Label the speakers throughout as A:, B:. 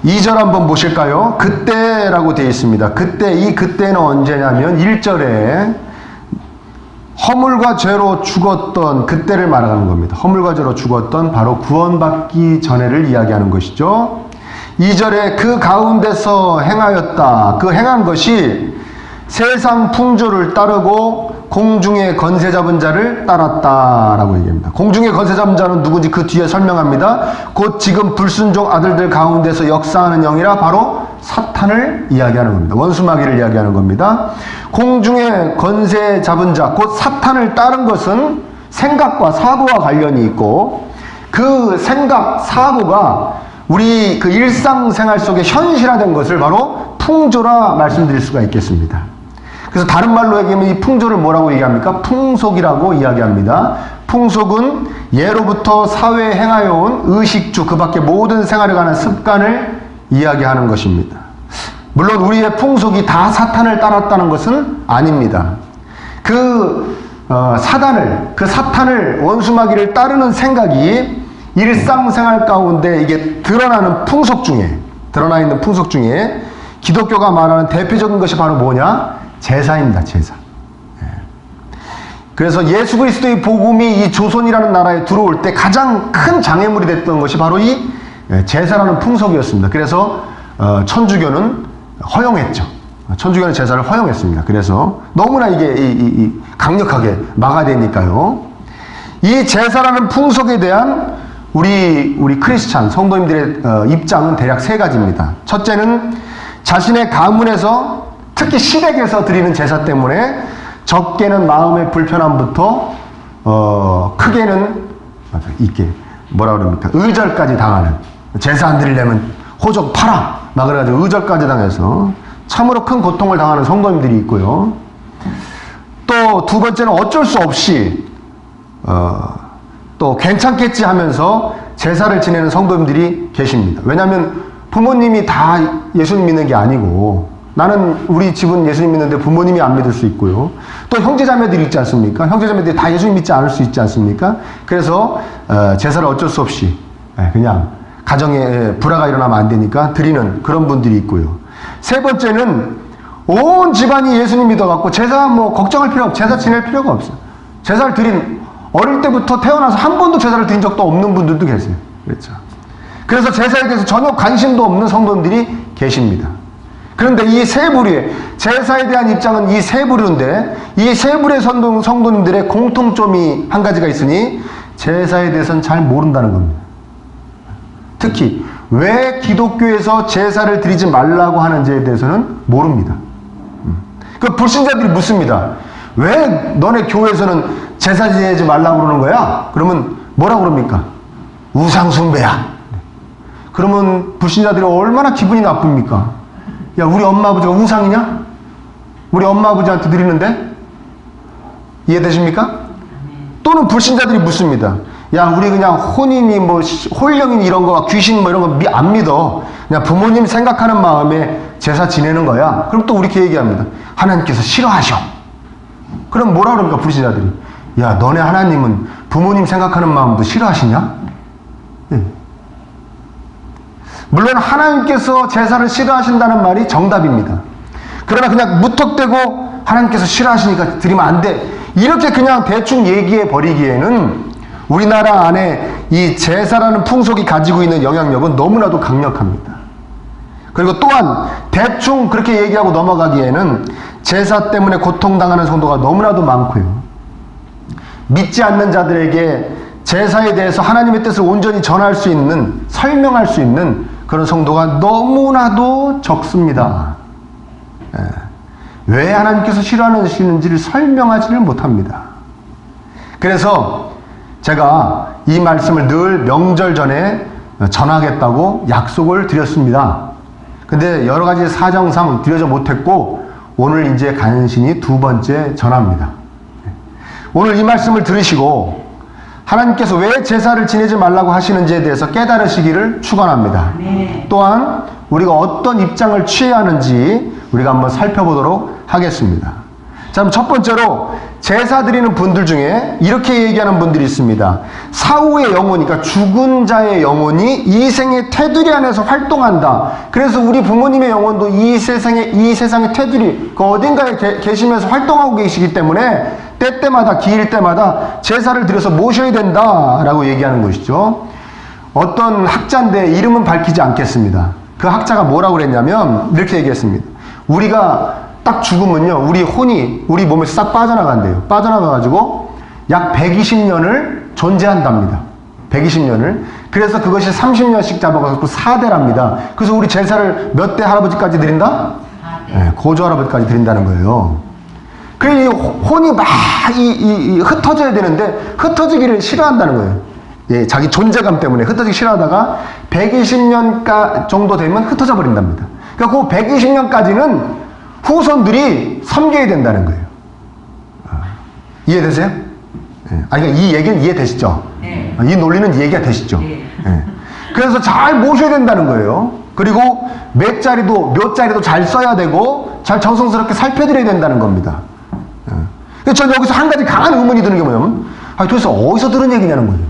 A: 2절 한번 보실까요? 그때라고 되어 있습니다. 그때는 언제냐면 1절에 허물과 죄로 죽었던 그때를 말하는 겁니다. 허물과 죄로 죽었던 바로 구원받기 전에를 이야기하는 것이죠. 2절에 그 가운데서 행하였다. 그 행한 것이 세상 풍조를 따르고 공중의 권세 잡은 자를 따랐다라고 얘기합니다. 공중의 권세 잡은 자는 누군지 그 뒤에 설명합니다. 곧 지금 불순종 아들들 가운데서 역사하는 영이라 바로 사탄을 이야기하는 겁니다. 원수마귀를 이야기하는 겁니다. 공중의 권세 잡은 자, 곧 사탄을 따른 것은 생각과 사고와 관련이 있고, 그 생각, 사고가 우리 그 일상생활 속에 현실화된 것을 바로 풍조라 말씀드릴 수가 있겠습니다. 그래서 다른 말로 얘기하면 이 풍조를 뭐라고 얘기합니까? 풍속이라고 이야기합니다. 풍속은 예로부터 사회에 행하여온 의식주, 그 밖에 모든 생활에 관한 습관을 이야기하는 것입니다. 물론 우리의 풍속이 다 사탄을 따랐다는 것은 아닙니다. 그 사탄을, 원수마귀를 따르는 생각이 일상생활 가운데 이게 드러나 있는 풍속 중에 기독교가 말하는 대표적인 것이 바로 뭐냐? 제사입니다. 제사. 그래서 예수 그리스도의 복음이 이 조선이라는 나라에 들어올 때 가장 큰 장애물이 됐던 것이 바로 이 제사라는 풍속이었습니다. 그래서 천주교는 허용했죠. 천주교는 제사를 허용했습니다. 그래서 너무나 이게 강력하게 막아대니까요. 이 제사라는 풍속에 대한 우리 크리스찬 성도님들의 입장은 대략 세 가지입니다. 첫째는 자신의 가문에서, 특히 시댁에서 드리는 제사 때문에 적게는 마음의 불편함부터 크게는 이게 뭐라 그럽니까? 의절까지 당하는, 제사 안 드리려면 호적 팔아 막 그래가지고 의절까지 당해서 참으로 큰 고통을 당하는 성도님들이 있고요. 또 두 번째는 어쩔 수 없이 또 괜찮겠지 하면서 제사를 지내는 성도님들이 계십니다. 왜냐하면 부모님이 다 예수님 믿는 게 아니고, 나는 우리 집은 예수님 믿는데 부모님이 안 믿을 수 있고요. 또 형제자매들이 있지 않습니까? 형제자매들이 다 예수님 믿지 않을 수 있지 않습니까? 그래서 제사를 어쩔 수 없이 그냥 가정에 불화가 일어나면 안 되니까 드리는 그런 분들이 있고요. 세 번째는 온 집안이 예수님 믿어갖고 제사 걱정할 필요 없고 제사 지낼 필요가 없어요. 제사를 어릴 때부터 태어나서 한 번도 제사를 드린 적도 없는 분들도 계세요. 그렇죠. 그래서 제사에 대해서 전혀 관심도 없는 성도님들이 계십니다. 그런데 이 세 부류의 제사에 대한 입장은 이 세 부류인데, 이 세 부류의 성도님들의 공통점이 한 가지가 있으니 제사에 대해서는 잘 모른다는 겁니다. 특히 왜 기독교에서 제사를 드리지 말라고 하는지에 대해서는 모릅니다. 그 불신자들이 묻습니다. 왜 너네 교회에서는 제사 지내지 말라고 그러는 거야? 그러면 뭐라고 그럽니까? 우상숭배야. 그러면 불신자들이 얼마나 기분이 나쁩니까? 야, 우리 엄마 아버지가 우상이냐? 우리 엄마 아버지한테 드리는데? 이해되십니까? 또는 불신자들이 묻습니다. 야, 우리 그냥 혼인이 홀령인 이런 거, 귀신 이런 거 안 믿어. 그냥 부모님 생각하는 마음에 제사 지내는 거야. 그럼 또 이렇게 얘기합니다. 하나님께서 싫어하셔. 그럼 뭐라 그럽니까, 불신자들이? 야, 너네 하나님은 부모님 생각하는 마음도 싫어하시냐? 예. 물론 하나님께서 제사를 싫어하신다는 말이 정답입니다. 그러나 그냥 무턱대고 하나님께서 싫어하시니까 드리면 안 돼, 이렇게 그냥 대충 얘기해 버리기에는 우리나라 안에 이 제사라는 풍속이 가지고 있는 영향력은 너무나도 강력합니다. 그리고 또한 대충 그렇게 얘기하고 넘어가기에는 제사 때문에 고통당하는 성도가 너무나도 많고요. 믿지 않는 자들에게 제사에 대해서 하나님의 뜻을 온전히 전할 수 있는, 설명할 수 있는 그런 성도가 너무나도 적습니다. 왜 하나님께서 싫어하시는지를 설명하지를 못합니다. 그래서 제가 이 말씀을 늘 명절 전에 전하겠다고 약속을 드렸습니다. 근데 여러 가지 사정상 드려져 못했고, 오늘 이제 간신히 두 번째 전합니다. 오늘 이 말씀을 들으시고 하나님께서 왜 제사를 지내지 말라고 하시는지에 대해서 깨달으시기를 축원합니다. 또한 우리가 어떤 입장을 취해야 하는지 우리가 한번 살펴보도록 하겠습니다. 자, 첫 번째로 제사 드리는 분들 중에 이렇게 얘기하는 분들이 있습니다. 사후의 영혼이, 그러니까 죽은 자의 영혼이 이 생의 테두리 안에서 활동한다. 그래서 우리 부모님의 영혼도 이 세상의 테두리, 그 어딘가에 계시면서 활동하고 계시기 때문에 때때마다, 기일 때마다 제사를 드려서 모셔야 된다라고 얘기하는 것이죠. 어떤 학자인데 이름은 밝히지 않겠습니다. 그 학자가 뭐라고 그랬냐면 이렇게 얘기했습니다. 우리가 딱 죽으면요, 우리 혼이 우리 몸에서 싹 빠져나간대요. 빠져나가가지고 약 120년을 존재한답니다. 120년을. 그래서 그것이 30년씩 잡아가지고 4대랍니다. 그래서 우리 제사를 몇 대 할아버지까지 드린다? 4대. 네, 고조 할아버지까지 드린다는 거예요. 그래서 이 혼이 막 흩어져야 되는데 흩어지기를 싫어한다는 거예요. 예, 자기 존재감 때문에 흩어지기 싫어하다가 120년 정도 되면 흩어져 버린답니다. 그러니까 그 120년까지는 후손들이 섬겨야 된다는 거예요. 이해되세요? 네. 아니, 그러니까 이 얘기는 이해되시죠? 네. 이 논리는 이해가 되시죠? 네. 네. 그래서 잘 모셔야 된다는 거예요. 그리고 몇 자리도 잘 써야 되고, 잘 정성스럽게 살펴드려야 된다는 겁니다. 네. 저는 여기서 한 가지 강한 의문이 드는 게 뭐냐면, 도대체 어디서 들은 얘기냐는 거예요.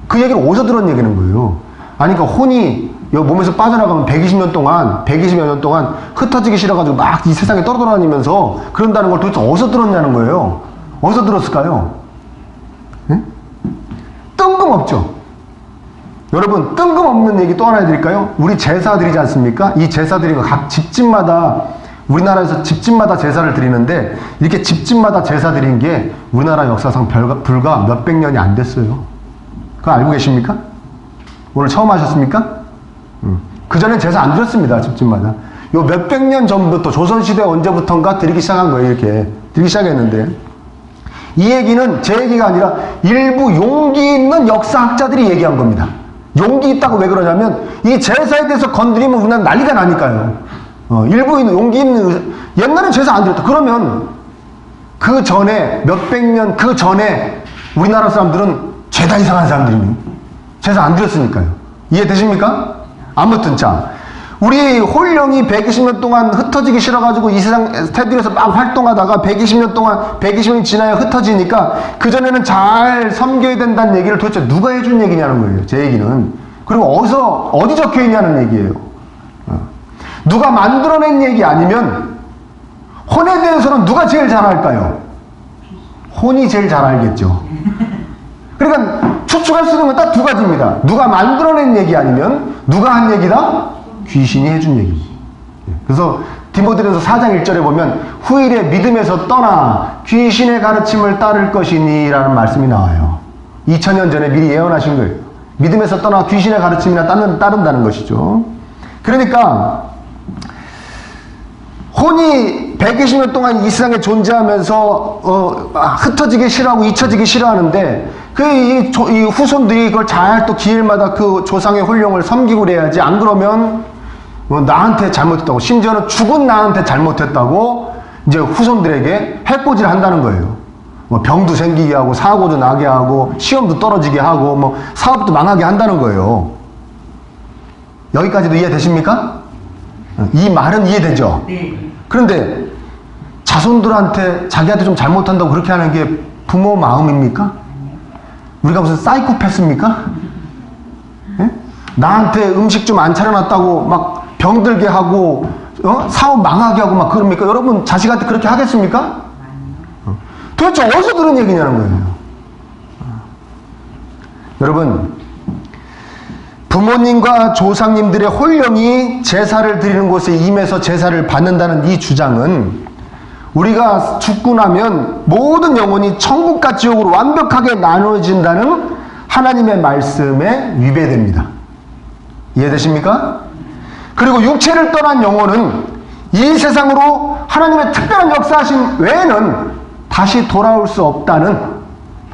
A: 그 얘기를 어디서 들은 얘기는 거예요. 아니, 그러니까 혼이 몸에서 빠져나가면 120년 동안 흩어지기 싫어가지고 막 이 세상에 떠돌아다니면서 그런다는 걸 도대체 어디서 들었냐는 거예요. 어디서 들었을까요? 네? 뜬금없죠. 여러분, 뜬금없는 얘기 또 하나 해드릴까요? 우리 제사 드리지 않습니까? 이 제사 드리고 각 집집마다, 우리나라에서 집집마다 제사를 드리는데, 이렇게 집집마다 제사 드린 게 우리나라 역사상 불과 몇백 년이 안 됐어요. 그거 알고 계십니까? 오늘 처음 하셨습니까? 그전엔 제사 안 드렸습니다. 집집마다. 요 몇백 년 전부터, 조선시대 언제부턴가 드리기 시작한 거예요. 이렇게 드리기 시작했는데, 이 얘기는 제 얘기가 아니라 일부 용기 있는 역사학자들이 얘기한 겁니다. 용기 있다고 왜 그러냐면, 이 제사에 대해서 건드리면 우리나라 난리가 나니까요. 일부 용기 있는, 옛날엔 제사 안 드렸다. 그러면 그 전에, 몇백 년 그 전에 우리나라 사람들은 죄다 이상한 사람들이니 제사 안 드렸으니까요. 이해되십니까? 아무튼, 자, 우리 홀령이 120년 동안 흩어지기 싫어가지고 이 세상 테두리에서 막 활동하다가 120년이 지나야 흩어지니까 그전에는 잘 섬겨야 된다는 얘기를 도대체 누가 해준 얘기냐는 거예요. 제 얘기는. 그리고 어디 적혀 있냐는 얘기예요. 누가 만들어낸 얘기 아니면 혼에 대해서는 누가 제일 잘 알까요? 혼이 제일 잘 알겠죠. 그러니까 추측할 수 있는 건 딱 두 가지입니다. 누가 만들어낸 얘기 아니면 누가 한 얘기다? 귀신이 해준 얘기입니다. 그래서 디모데전서 4장 1절에 보면 후일에 믿음에서 떠나 귀신의 가르침을 따를 것이니 라는 말씀이 나와요. 2000년 전에 미리 예언하신 거예요. 믿음에서 떠나 귀신의 가르침이나 따른다는 것이죠. 그러니까 혼이 120년 동안 이 세상에 존재하면서 흩어지기 싫어하고 잊혀지기 싫어하는데 이 후손들이 그걸 잘 또 기일마다 그 조상의 홀령을 섬기고 그래야지. 안 그러면 나한테 잘못했다고, 심지어는 죽은 나한테 잘못했다고 이제 후손들에게 해코지를 한다는 거예요. 병도 생기게 하고 사고도 나게 하고 시험도 떨어지게 하고 사업도 망하게 한다는 거예요. 여기까지도 이해되십니까? 이 말은 이해되죠? 네. 그런데 자손들한테 자기한테 좀 잘못한다고 그렇게 하는 게 부모 마음입니까? 우리가 무슨 사이코패스입니까? 네? 나한테 음식 좀 안 차려놨다고 막 병들게 하고 사업 망하게 하고 막 그럽니까? 여러분 자식한테 그렇게 하겠습니까? 도대체 어디서 들은 얘기냐는 거예요. 여러분, 부모님과 조상님들의 홀령이 제사를 드리는 곳에 임해서 제사를 받는다는 이 주장은 우리가 죽고 나면 모든 영혼이 천국과 지옥으로 완벽하게 나눠진다는 하나님의 말씀에 위배됩니다. 이해되십니까? 그리고 육체를 떠난 영혼은 이 세상으로 하나님의 특별한 역사하심 외에는 다시 돌아올 수 없다는,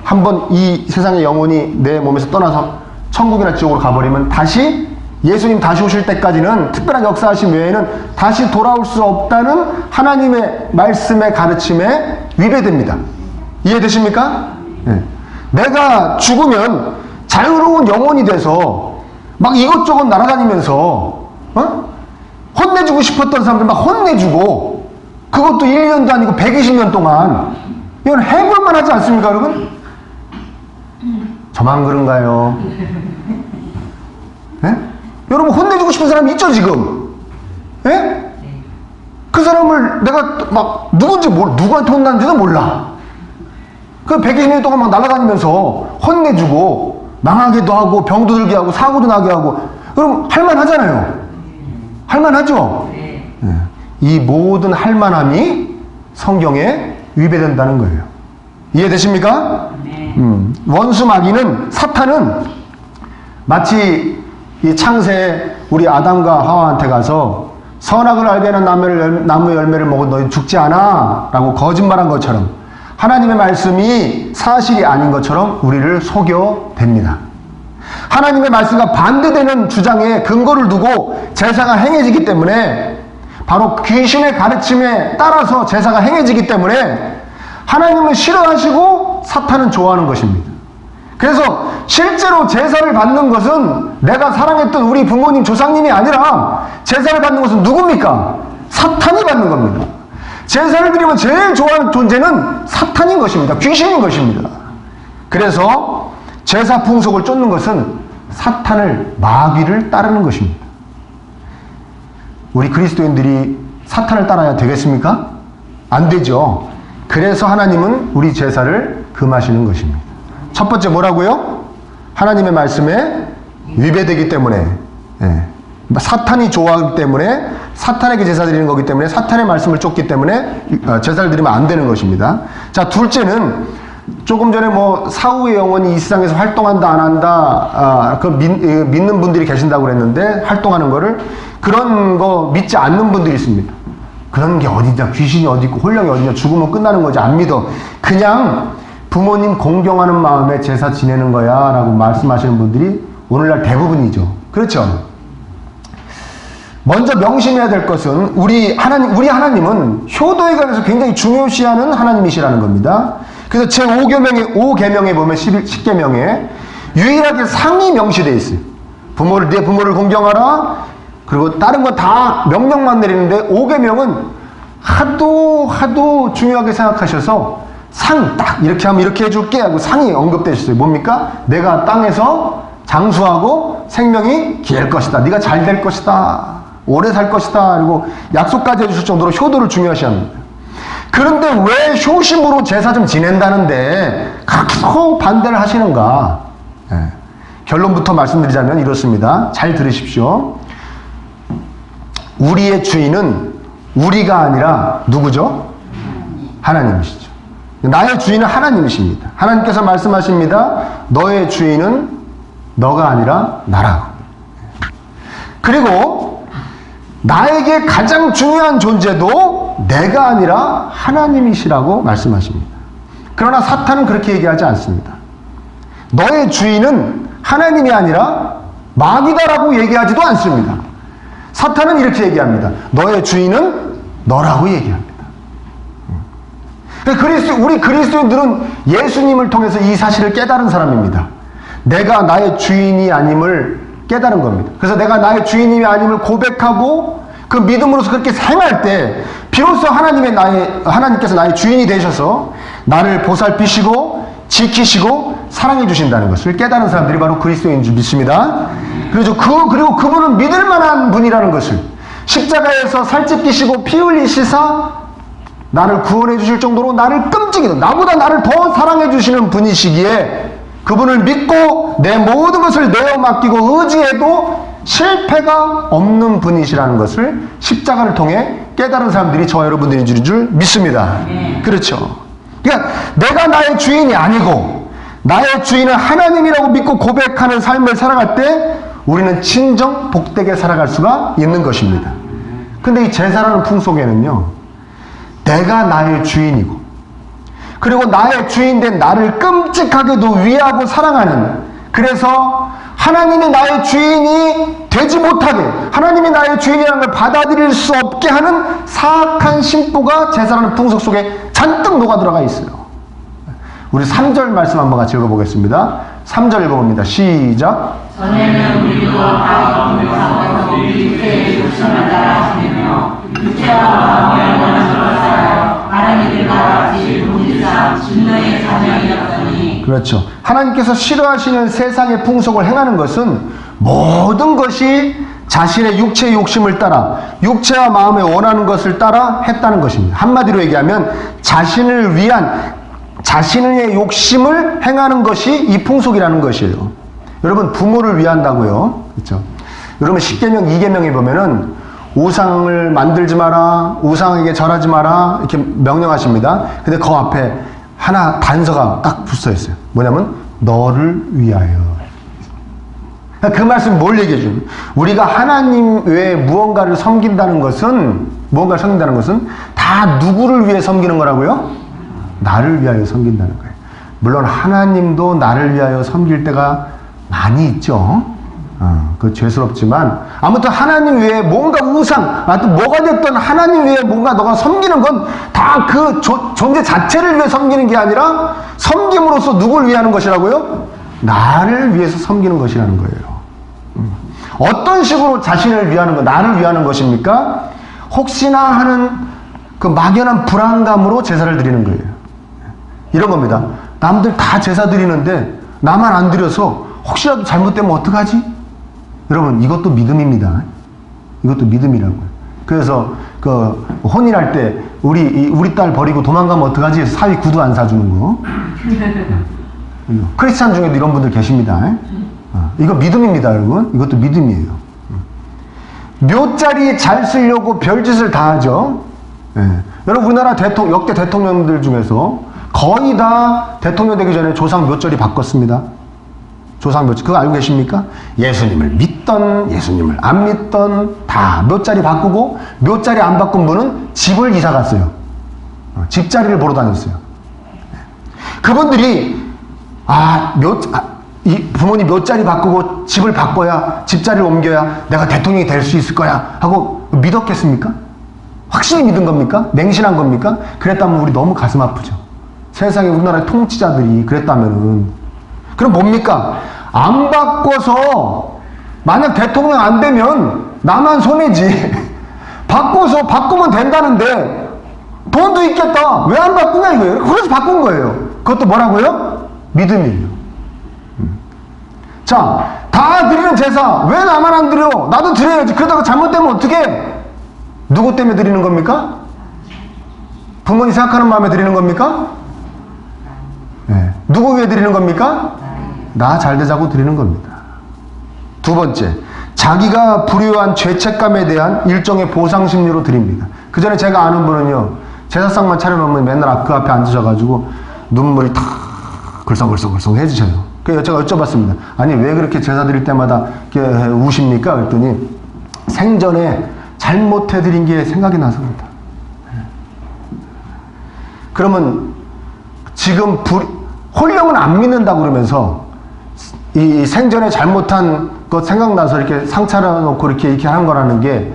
A: 한번 이 세상의 영혼이 내 몸에서 떠나서 천국이나 지옥으로 가버리면 다시 예수님 다시 오실 때까지는 특별한 역사하심 외에는 다시 돌아올 수 없다는 하나님의 말씀의 가르침에 위배됩니다. 이해되십니까? 네. 내가 죽으면 자유로운 영혼이 돼서 막 이것저것 날아다니면서 혼내주고 싶었던 사람들 막 혼내주고, 그것도 1년도 아니고 120년 동안. 이건 해볼만 하지 않습니까, 여러분? 저만 그런가요? 예? 여러분, 혼내주고 싶은 사람이 있죠, 지금? 예? 그 사람을 내가 막 누구한테 혼났는지도 몰라. 그 120년 동안 막 날아다니면서 혼내주고, 망하게도 하고, 병도 들게 하고, 사고도 나게 하고, 그럼 할만하잖아요. 할만하죠? 네. 이 모든 할만함이 성경에 위배된다는 거예요. 이해되십니까? 네. 원수 마귀는, 사탄은 마치 이 창세 우리 아담과 하와한테 가서 선악을 알게 하는 나무 열매를 먹어 너희 죽지 않아 라고 거짓말한 것처럼, 하나님의 말씀이 사실이 아닌 것처럼 우리를 속여댑니다. 하나님의 말씀과 반대되는 주장에 근거를 두고 제사가 행해지기 때문에, 바로 귀신의 가르침에 따라서 제사가 행해지기 때문에 하나님은 싫어하시고 사탄은 좋아하는 것입니다. 그래서 실제로 제사를 받는 것은 내가 사랑했던 우리 부모님, 조상님이 아니라, 제사를 받는 것은 누굽니까? 사탄이 받는 겁니다. 제사를 드리면 제일 좋아하는 존재는 사탄인 것입니다. 귀신인 것입니다. 그래서 제사 풍속을 쫓는 것은 사탄을, 마귀를 따르는 것입니다. 우리 그리스도인들이 사탄을 따라야 되겠습니까? 안 되죠. 그래서 하나님은 우리 제사를 금하시는 것입니다. 첫 번째 뭐라고요? 하나님의 말씀에 위배되기 때문에, 사탄이 좋아하기 때문에, 사탄에게 제사 드리는 거기 때문에, 사탄의 말씀을 쫓기 때문에 제사를 드리면 안 되는 것입니다. 자, 둘째는, 조금 전에 뭐 사후의 영혼이 이 세상에서 활동한다 안 한다, 믿는 분들이 계신다고 그랬는데, 활동하는 거를, 그런 거 믿지 않는 분들이 있습니다. 그런 게 어디냐, 귀신이 어디 있고 혼령이 어디냐, 죽으면 끝나는 거지, 안 믿어. 그냥 부모님 공경하는 마음에 제사 지내는 거야 라고 말씀하시는 분들이 오늘날 대부분이죠. 그렇죠? 먼저 명심해야 될 것은, 우리 하나님은 효도에 관해서 굉장히 중요시하는 하나님이시라는 겁니다. 그래서 제5계명에 보면 10계명에 유일하게 상이 명시되어 있어요. 내 부모를 공경하라. 그리고 다른 건 다 명령만 내리는데, 5계명은 하도 중요하게 생각하셔서 상, 딱 이렇게 하면 이렇게 해줄게 하고 상이 언급되셨어요. 뭡니까? 내가 땅에서 장수하고 생명이 길 것이다. 네가 잘 될 것이다. 오래 살 것이다. 그리고 약속까지 해주실 정도로 효도를 중요시합니다. 그런데 왜 효심으로 제사 좀 지낸다는데 계속 반대를 하시는가? 결론부터 말씀드리자면 이렇습니다. 잘 들으십시오. 우리의 주인은 우리가 아니라 누구죠? 하나님이시죠. 나의 주인은 하나님이십니다. 하나님께서 말씀하십니다. 너의 주인은 너가 아니라 나라고. 그리고 나에게 가장 중요한 존재도 내가 아니라 하나님이시라고 말씀하십니다. 그러나 사탄은 그렇게 얘기하지 않습니다. 너의 주인은 하나님이 아니라 마귀다라고 얘기하지도 않습니다. 사탄은 이렇게 얘기합니다. 너의 주인은 너라고 얘기합니다. 우리 그리스도인들은 예수님을 통해서 이 사실을 깨달은 사람입니다. 내가 나의 주인이 아님을 깨달은 겁니다. 그래서 내가 나의 주인이 아님을 고백하고 그 믿음으로서 그렇게 행할 때 비로소 하나님께서 나의 주인이 되셔서 나를 보살피시고 지키시고 사랑해 주신다는 것을 깨달은 사람들이 바로 그리스도인 줄 믿습니다. 그리고 그분은 믿을 만한 분이라는 것을, 십자가에서 살찌끼시고 피 흘리시사 나를 구원해 주실 정도로 나를 끔찍이도 나보다 나를 더 사랑해 주시는 분이시기에 그분을 믿고 내 모든 것을 내어 맡기고 의지해도 실패가 없는 분이시라는 것을 십자가를 통해 깨달은 사람들이 저와 여러분들인 줄 믿습니다. 그렇죠. 그러니까 내가 나의 주인이 아니고 나의 주인은 하나님이라고 믿고 고백하는 삶을 살아갈 때 우리는 진정 복되게 살아갈 수가 있는 것입니다. 근데 이 제사라는 풍속에는요, 내가 나의 주인이고 그리고 나의 주인된 나를 끔찍하게도 위하고 사랑하는, 그래서 하나님이 나의 주인이 되지 못하게, 하나님이 나의 주인이라는 걸 받아들일 수 없게 하는 사악한 심보가 제사라는 풍속 속에 잔뜩 녹아들어가 있어요. 우리 3절 말씀 한번 같이 읽어보겠습니다. 3절 읽어봅니다. 시작.
B: 전에는 우리도 다 우리 육체의 욕심을 따라 지내며 육체와 마음을 원하는 것을 다른 이들과 같이 본질상 진노의 자녀이었더니.
A: 그렇죠. 하나님께서 싫어하시는 세상의 풍속을 행하는 것은 모든 것이 자신의 육체의 욕심을 따라 육체와 마음에 원하는 것을 따라 했다는 것입니다. 한마디로 얘기하면 자신을 위한 자신의 욕심을 행하는 것이 이 풍속이라는 것이에요. 여러분 부모를 위한다고요. 그렇죠? 여러분 10계명 2계명에 보면은 우상을 만들지 마라, 우상에게 절하지 마라 이렇게 명령하십니다. 근데 그 앞에 하나 단서가 딱 붙어 있어요. 뭐냐면 너를 위하여. 그 말씀 뭘 얘기해 주는? 우리가 하나님 외에 무언가를 섬긴다는 것은 다 누구를 위해 섬기는 거라고요? 나를 위하여 섬긴다는 거예요. 물론 하나님도 나를 위하여 섬길 때가 많이 있죠. 그 죄스럽지만 아무튼 하나님 외에 뭔가 우상, 하여튼 뭐가 됐든 하나님 외에 뭔가 너가 섬기는 건 다 그 존재 자체를 위해 섬기는 게 아니라 섬김으로써 누굴 위하는 것이라고요? 나를 위해서 섬기는 것이라는 거예요. 어떤 식으로 자신을 위하는 것, 나를 위하는 것입니까? 혹시나 하는 그 막연한 불안감으로 제사를 드리는 거예요. 이런 겁니다. 남들 다 제사 드리는데 나만 안 드려서 혹시라도 잘못되면 어떡하지? 여러분 이것도 믿음입니다. 이것도 믿음이라고요. 그래서 그 혼인할 때 우리 딸 버리고 도망가면 어떡하지? 사위 구두 안 사주는 거. 크리스찬 중에도 이런 분들 계십니다. 이거 믿음입니다, 여러분. 이것도 믿음이에요. 묘자리 잘 쓰려고 별짓을 다 하죠. 여러분 우리나라 역대 대통령들 중에서 거의 다 대통령 되기 전에 조상 묘자리 바꿨습니다. 조상 묘자리 그거 알고 계십니까? 예수님을 믿던 예수님을 안 믿던 다 묘자리 바꾸고 묘자리 안 바꾼 분은 집을 이사 갔어요. 집자리를 보러 다녔어요. 그분들이 이 부모님 묘자리 바꾸고 집을 바꿔야 집자리를 옮겨야 내가 대통령이 될 수 있을 거야 하고 믿었겠습니까? 확실히 믿은 겁니까? 맹신한 겁니까? 그랬다면 우리 너무 가슴 아프죠. 세상에 우리나라의 통치자들이 그랬다면은 그럼 뭡니까? 안 바꿔서 만약 대통령 안 되면 나만 손해지. 바꾸면 된다는데 돈도 있겠다. 왜 안 바꾸냐 이거예요. 그래서 바꾼 거예요. 그것도 뭐라고요? 믿음이에요. 자, 다 드리는 제사 왜 나만 안 드려? 나도 드려야지. 그러다가 잘못되면 어떻게? 누구 때문에 드리는 겁니까? 부모님 생각하는 마음에 드리는 겁니까? 네. 누구 위해 드리는 겁니까? 나 잘 되자고 드리는 겁니다. 두 번째, 자기가 불효한 죄책감에 대한 일종의 보상심리로 드립니다. 그 전에 제가 아는 분은요, 제사상만 차려놓으면 맨날 그 앞에 앉으셔가지고 눈물이 탁 글썽글썽글썽 해주셔요. 그래서 제가 여쭤봤습니다. 아니 왜 그렇게 제사 드릴 때마다 이렇게 우십니까? 그랬더니 생전에 잘못해드린 게 생각이 나서 그렇다. 그러면 지금 홀령은 안 믿는다고 그러면서 이 생전에 잘못한 것 생각나서 이렇게 상 차려놓고 이렇게 하는 거라는 게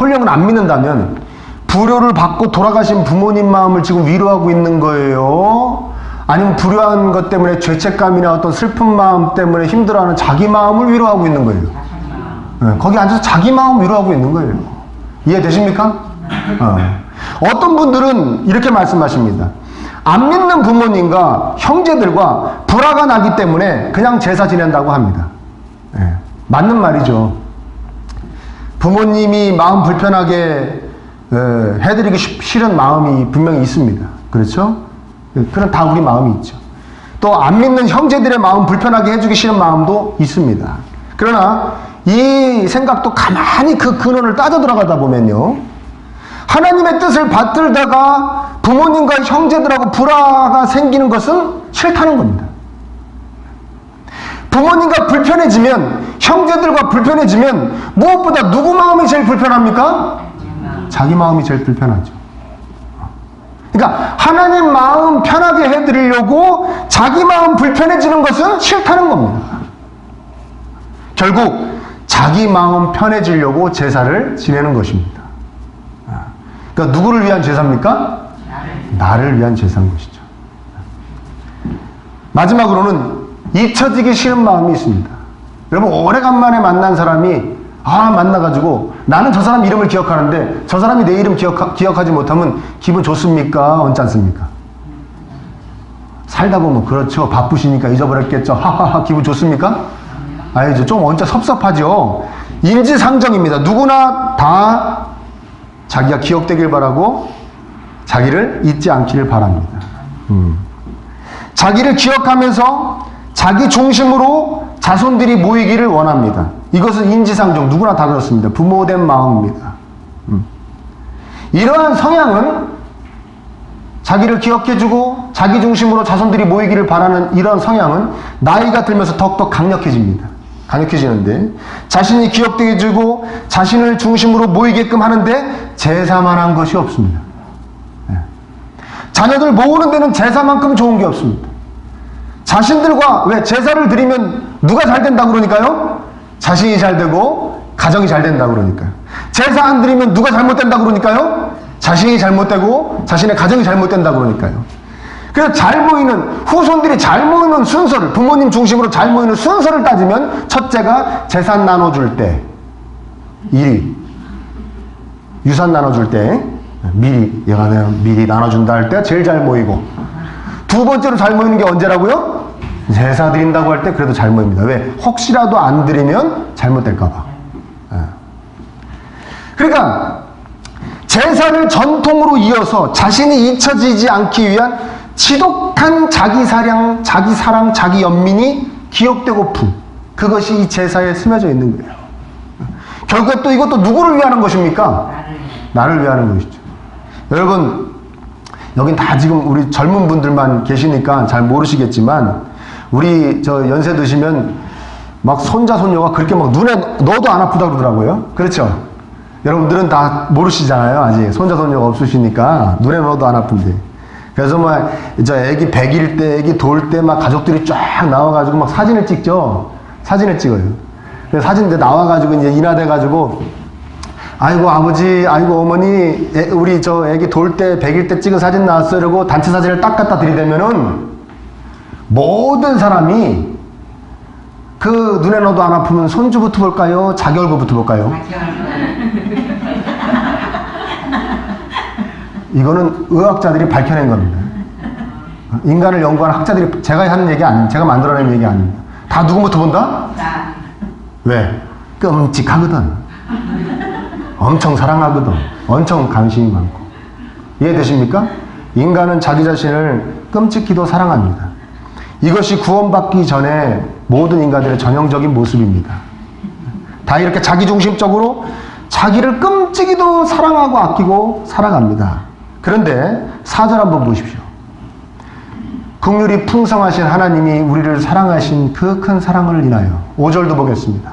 A: 홀령은 안 믿는다면 불효를 받고 돌아가신 부모님 마음을 지금 위로하고 있는 거예요? 아니면 불효한 것 때문에 죄책감이나 어떤 슬픈 마음 때문에 힘들어하는 자기 마음을 위로하고 있는 거예요? 네, 거기 앉아서 자기 마음 위로하고 있는 거예요. 이해되십니까? 어떤 분들은 이렇게 말씀하십니다. 안 믿는 부모님과 형제들과 불화가 나기 때문에 그냥 제사 지낸다고 합니다. 네, 맞는 말이죠. 부모님이 마음 불편하게 해드리기 싫은 마음이 분명히 있습니다. 그렇죠? 그런 다 우리 마음이 있죠. 또 안 믿는 형제들의 마음 불편하게 해주기 싫은 마음도 있습니다. 그러나 이 생각도 가만히 그 근원을 따져 들어가다 보면요, 하나님의 뜻을 받들다가 부모님과 형제들하고 불화가 생기는 것은 싫다는 겁니다. 부모님과 불편해지면, 형제들과 불편해지면 무엇보다 누구 마음이 제일 불편합니까? 자기 마음이 제일 불편하죠. 그러니까 하나님 마음 편하게 해드리려고 자기 마음 불편해지는 것은 싫다는 겁니다. 결국 자기 마음 편해지려고 제사를 지내는 것입니다. 그러니까 누구를 위한 제사입니까? 나를 위한 제사인 것이죠. 마지막으로는 잊혀지기 싫은 마음이 있습니다. 여러분 오래간만에 만난 사람이 만나가지고 나는 저 사람 이름을 기억하는데 저 사람이 내 이름 기억하지 못하면 기분 좋습니까? 언짢지 않습니까? 살다 보면 그렇죠. 바쁘시니까 잊어버렸겠죠. 하하하. 기분 좋습니까? 아니죠. 좀 언짢 섭섭하죠. 인지상정입니다. 누구나 다 자기가 기억되길 바라고 자기를 잊지 않기를 바랍니다. 자기를 기억하면서 자기 중심으로 자손들이 모이기를 원합니다. 이것은 인지상정, 누구나 다 그렇습니다. 부모된 마음입니다. 이러한 성향은 자기를 기억해주고 자기 중심으로 자손들이 모이기를 바라는 이런 성향은 나이가 들면서 더욱더 강력해집니다. 강력해지는데 자신이 기억되게 해주고 자신을 중심으로 모이게끔 하는데 제사만한 것이 없습니다. 자녀들 모으는 데는 제사만큼 좋은 게 없습니다. 자신들과 왜 제사를 드리면 누가 잘 된다고 그러니까요? 자신이 잘 되고 가정이 잘 된다고 그러니까요. 제사 안 드리면 누가 잘못된다고 그러니까요? 자신이 잘못되고 자신의 가정이 잘못된다고 그러니까요. 그래서 잘 모이는 후손들이 잘 모이는 순서를 부모님 중심으로 잘 모이는 순서를 따지면 첫째가 재산 나눠줄 때 1위 유산 나눠줄 때 미리 얘가 내가 미리 나눠준다 할 때 제일 잘 모이고 두 번째로 잘 모이는 게 언제라고요? 제사 드린다고 할 때 그래도 잘 모입니다. 왜? 혹시라도 안 드리면 잘못될까 봐. 그러니까 제사를 전통으로 이어서 자신이 잊혀지지 않기 위한 지독한 자기 사랑, 자기 연민이 기억되고픈 그것이 이 제사에 스며져 있는 거예요. 결국에 또 이것도 누구를 위하는 것입니까? 나를 위하는 것이죠. 여러분 여긴 다 지금 우리 젊은 분들만 계시니까 잘 모르시겠지만 우리 저 연세 드시면 막 손자 손녀가 그렇게 막 눈에 넣어도 안 아프다 그러더라고요. 그렇죠? 여러분들은 다 모르시잖아요. 아직 손자 손녀가 없으시니까 눈에 넣어도 안 아픈데. 그래서 막 저 애기 100일 때 애기 돌 때 막 가족들이 쫙 나와가지고 막 사진을 찍죠. 사진을 찍어요. 그래서 사진 나와가지고 이제 인화돼가지고 아이고 아버지, 아이고 어머니, 우리 저 애기 돌 때 100일 때 찍은 사진 나왔어요. 이러고 단체 사진을 딱 갖다 들이대면은 모든 사람이 그 눈에 넣어도 안 아프면 손주부터 볼까요? 자기 얼굴부터 볼까요? 이거는 의학자들이 밝혀낸 겁니다. 인간을 연구하는 학자들이 제가 하는 얘기 아닙니다. 제가 만들어낸 얘기 아닙니다. 다 누구부터 본다? 왜? 끔찍하거든. 엄청 사랑하거든. 엄청 관심이 많고. 이해되십니까? 인간은 자기 자신을 끔찍히도 사랑합니다. 이것이 구원받기 전에 모든 인간들의 전형적인 모습입니다. 다 이렇게 자기중심적으로 자기를 끔찍이도 사랑하고 아끼고 살아갑니다. 그런데 4절 한번 보십시오. 긍휼이 풍성하신 하나님이 우리를 사랑하신 그 큰 사랑을 인하여 5절도 보겠습니다.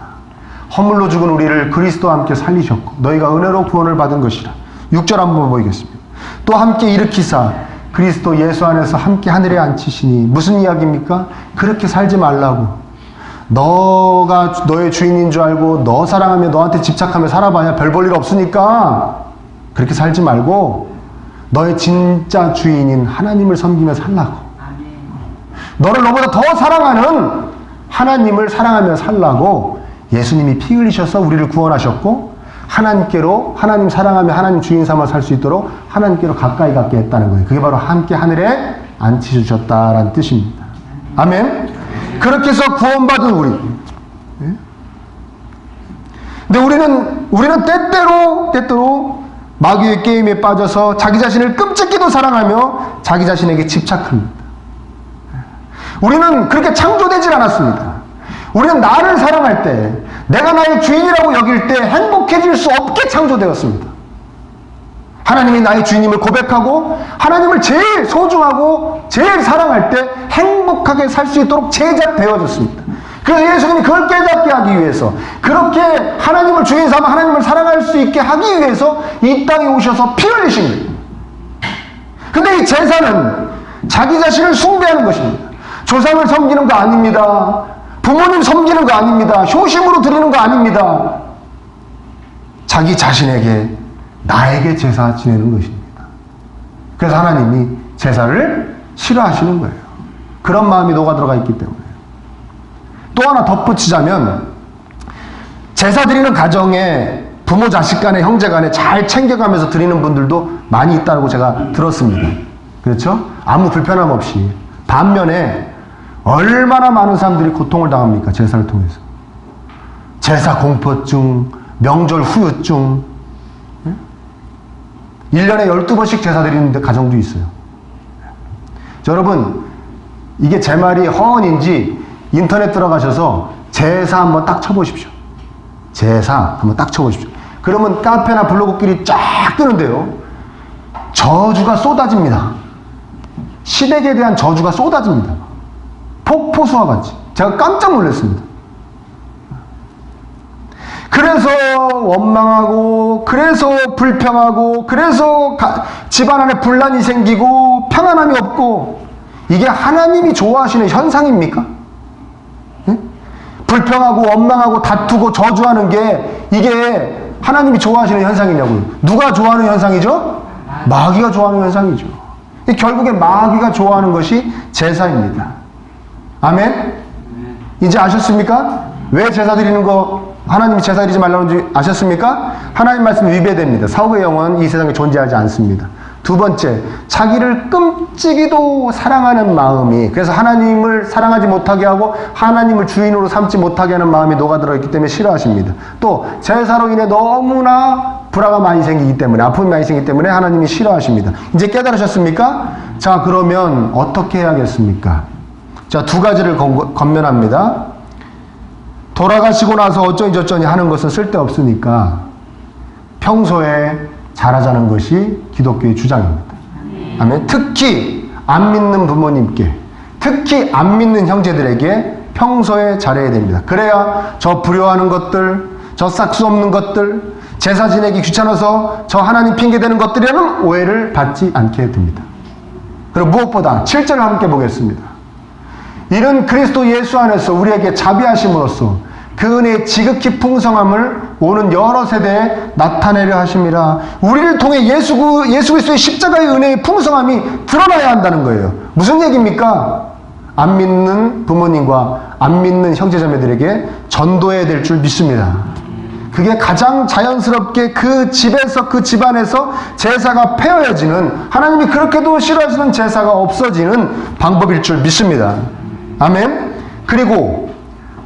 A: 허물로 죽은 우리를 그리스도와 함께 살리셨고 너희가 은혜로 구원을 받은 것이라. 6절 한번 보겠습니다. 또 함께 일으키사 그리스도 예수 안에서 함께 하늘에 앉히시니 무슨 이야기입니까? 그렇게 살지 말라고. 너가 너의 주인인 줄 알고 너 사랑하며 너한테 집착하며 살아봐야 별 볼 일 없으니까 그렇게 살지 말고 너의 진짜 주인인 하나님을 섬기며 살라고. 너를 너보다 더 사랑하는 하나님을 사랑하며 살라고 예수님이 피 흘리셔서 우리를 구원하셨고 하나님께로 하나님 사랑하며 하나님 주인 삼아 살 수 있도록 하나님께로 가까이 갖게 했다는 거예요. 그게 바로 함께 하늘에 앉히셨다라는 뜻입니다. 아멘. 그렇게 해서 구원받은 우리. 근데 우리는 때때로 마귀의 게임에 빠져서 자기 자신을 끔찍히도 사랑하며 자기 자신에게 집착합니다. 우리는 그렇게 창조되질 않았습니다. 우리는 나를 사랑할 때, 내가 나의 주인이라고 여길 때 행복해질 수 없게 창조되었습니다. 하나님이 나의 주인임을 고백하고 하나님을 제일 소중하고 제일 사랑할 때 행복하게 살 수 있도록 제작되어졌습니다. 그래서 예수님이 그걸 깨닫게 하기 위해서, 그렇게 하나님을 주인 삼아 하나님을 사랑할 수 있게 하기 위해서 이 땅에 오셔서 피 흘리신 거예요. 근데 이 제사는 자기 자신을 숭배하는 것입니다. 조상을 섬기는 거 아닙니다. 부모님 섬기는 거 아닙니다. 효심으로 드리는 거 아닙니다. 자기 자신에게, 나에게 제사 지내는 것입니다. 그래서 하나님이 제사를 싫어하시는 거예요. 그런 마음이 녹아 들어가 있기 때문에. 또 하나 덧붙이자면 제사 드리는 가정에 부모 자식 간에 형제 간에 잘 챙겨가면서 드리는 분들도 많이 있다고 제가 들었습니다. 그렇죠? 아무 불편함 없이. 반면에 얼마나 많은 사람들이 고통을 당합니까? 제사를 통해서. 제사 공포증, 명절 후유증. 1년에 12번씩 제사 드리는 가정도 있어요. 여러분, 이게 제 말이 허언인지 인터넷 들어가셔서 제사 한번 딱 쳐보십시오. 제사 한번 딱 쳐보십시오. 그러면 카페나 블로그끼리 쫙 뜨는데요. 저주가 쏟아집니다. 시댁에 대한 저주가 쏟아집니다. 폭포수와 같이. 제가 깜짝 놀랐습니다. 그래서 원망하고, 그래서 불평하고, 그래서 집안 안에 분란이 생기고, 평안함이 없고, 이게 하나님이 좋아하시는 현상입니까? 응? 불평하고, 원망하고, 다투고, 저주하는 게 이게 하나님이 좋아하시는 현상이냐고요. 누가 좋아하는 현상이죠? 마귀가 좋아하는 현상이죠. 결국에 마귀가 좋아하는 것이 제사입니다. 아멘? 이제 아셨습니까? 왜 제사 드리는 거 하나님이 제사 드리지 말라는지 아셨습니까? 하나님 말씀이 위배됩니다. 사후의 영은 이 세상에 존재하지 않습니다. 두 번째, 자기를 끔찍이도 사랑하는 마음이, 그래서 하나님을 사랑하지 못하게 하고 하나님을 주인으로 삼지 못하게 하는 마음이 녹아들어 있기 때문에 싫어하십니다. 또 제사로 인해 너무나 불화가 많이 생기기 때문에, 아픔이 많이 생기기 때문에 하나님이 싫어하십니다. 이제 깨달으셨습니까? 자, 그러면 어떻게 해야겠습니까? 자, 두 가지를 권면합니다. 돌아가시고 나서 어쩌니 저쩌니 하는 것은 쓸데없으니까 평소에 잘하자는 것이 기독교의 주장입니다. 아멘. 특히 안 믿는 부모님께, 특히 안 믿는 형제들에게 평소에 잘해야 됩니다. 그래야 저 불효하는 것들, 저 싹수 없는 것들, 제사 지내기 귀찮아서 저 하나님 핑계대는 것들이라는 오해를 받지 않게 됩니다. 그리고 무엇보다 7절을 함께 보겠습니다. 이는 그리스도 예수 안에서 우리에게 자비하심으로써 그 은혜의 지극히 풍성함을 오는 여러 세대에 나타내려 하심이라. 우리를 통해 예수 그리스도의 십자가의 은혜의 풍성함이 드러나야 한다는 거예요. 무슨 얘기입니까? 안 믿는 부모님과 안 믿는 형제자매들에게 전도해야 될 줄 믿습니다. 그게 가장 자연스럽게 그 집에서, 그 집안에서 제사가 폐허해지는, 하나님이 그렇게도 싫어하시는 제사가 없어지는 방법일 줄 믿습니다. 아멘. 그리고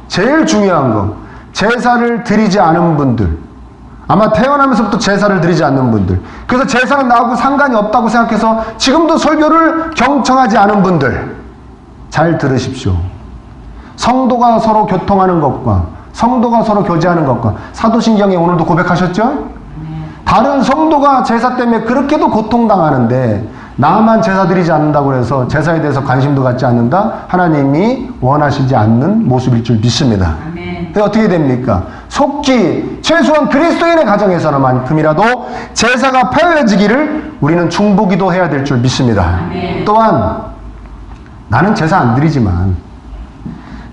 A: 제일 중요한 거, 제사를 드리지 않은 분들, 아마 태어나면서부터 제사를 드리지 않는 분들, 그래서 제사는 나하고 상관이 없다고 생각해서 지금도 설교를 경청하지 않은 분들, 잘 들으십시오. 성도가 서로 교통하는 것과 성도가 서로 교제하는 것과, 사도신경에 오늘도 고백하셨죠? 다른 성도가 제사 때문에 그렇게도 고통당하는데 나만 제사 드리지 않는다고 해서 제사에 대해서 관심도 갖지 않는다? 하나님이 원하시지 않는 모습일 줄 믿습니다. 근데 어떻게 됩니까? 속기, 최소한 그리스도인의 가정에서만큼이라도 제사가 폐허해지기를 우리는 중보기도 해야 될 줄 믿습니다. 또한 나는 제사 안 드리지만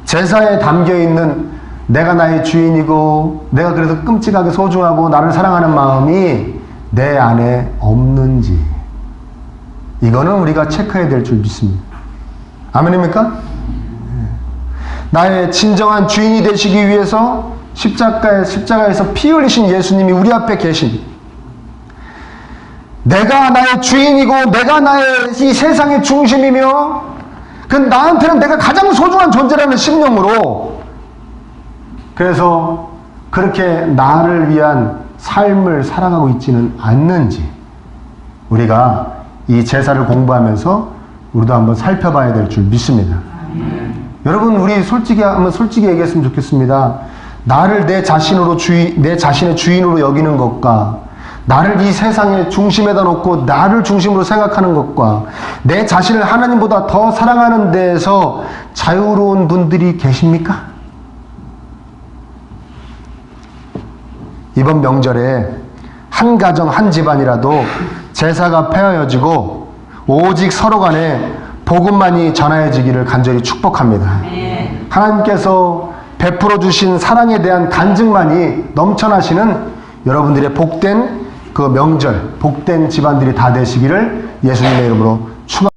A: 제사에 담겨있는 내가 나의 주인이고 내가 그래서 끔찍하게 소중하고 나를 사랑하는 마음이 내 안에 없는지, 이거는 우리가 체크해야 될 줄 믿습니다. 아멘입니까? 나의 진정한 주인이 되시기 위해서 십자가에서 피 흘리신 예수님이 우리 앞에 계신, 내가 나의 주인이고 내가 나의 이 세상의 중심이며 그 나한테는 내가 가장 소중한 존재라는 심령으로, 그래서 그렇게 나를 위한 삶을 살아가고 있지는 않는지 우리가 이 제사를 공부하면서 우리도 한번 살펴봐야 될 줄 믿습니다. 여러분, 우리 솔직히 얘기했으면 좋겠습니다. 나를 내 자신의 주인으로 여기는 것과, 나를 이 세상의 중심에다 놓고 나를 중심으로 생각하는 것과, 내 자신을 하나님보다 더 사랑하는 데에서 자유로운 분들이 계십니까? 이번 명절에 한 가정 한 집안이라도 제사가 폐허해지고 오직 서로 간에 복음만이 전하여지기를 간절히 축복합니다. 하나님께서 베풀어 주신 사랑에 대한 간증만이 넘쳐나시는 여러분들의 복된 그 명절, 복된 집안들이 다 되시기를 예수님의 이름으로 축원합니다.